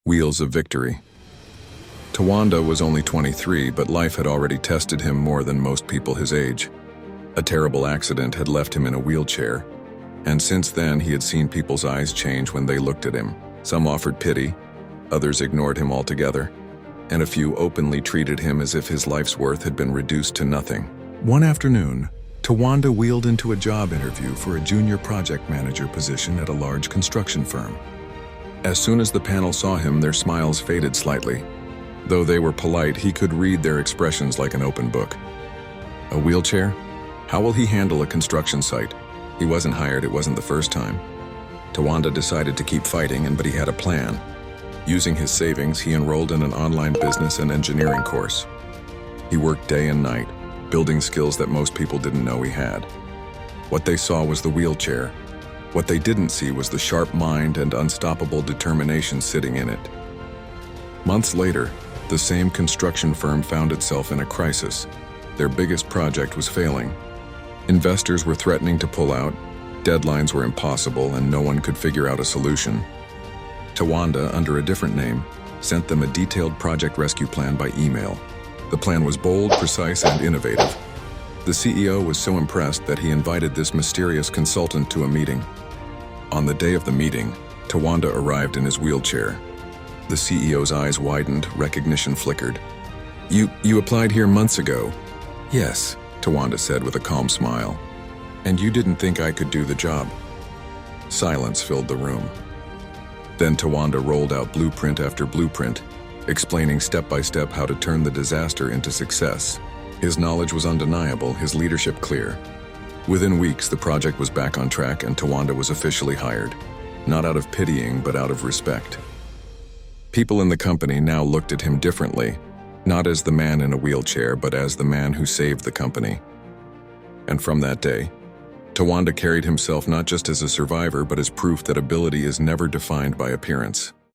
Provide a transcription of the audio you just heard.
Wheels of Victory. Tawanda was only 23, but life had already tested him more than most people his age. A terrible accident had left him in a wheelchair, and since then he had seen people's eyes change when they looked at him. Some offered pity, others ignored him altogether, and a few openly treated him as if his life's worth had been reduced to nothing. One afternoon, Tawanda wheeled into a job interview for a junior project manager position at a large construction firm. As soon as the panel saw him, their smiles faded slightly. Though they were polite, he could read their expressions like an open book. A wheelchair? How will he handle a construction site? He wasn't hired, it wasn't the first time. Tawanda decided to keep fighting, but he had a plan. Using his savings, he enrolled in an online business and engineering course. He worked day and night, building skills that most people didn't know he had. What they saw was the wheelchair. What they didn't see was the sharp mind and unstoppable determination sitting in it. Months later, the same construction firm found itself in a crisis. Their biggest project was failing. Investors were threatening to pull out, deadlines were impossible, and no one could figure out a solution. Tawanda, under a different name, sent them a detailed project rescue plan by email. The plan was bold, precise, and innovative. The CEO was so impressed that he invited this mysterious consultant to a meeting. On the day of the meeting, Tawanda arrived in his wheelchair. The CEO's eyes widened, recognition flickered. You applied here months ago." "Yes," Tawanda said with a calm smile. "And you didn't think I could do the job?" Silence filled the room. Then Tawanda rolled out blueprint after blueprint, explaining step by step how to turn the disaster into success. His knowledge was undeniable, his leadership clear. Within weeks, the project was back on track and Tawanda was officially hired, not out of pitying, but out of respect. People in the company now looked at him differently, not as the man in a wheelchair, but as the man who saved the company. And from that day, Tawanda carried himself not just as a survivor, but as proof that ability is never defined by appearance.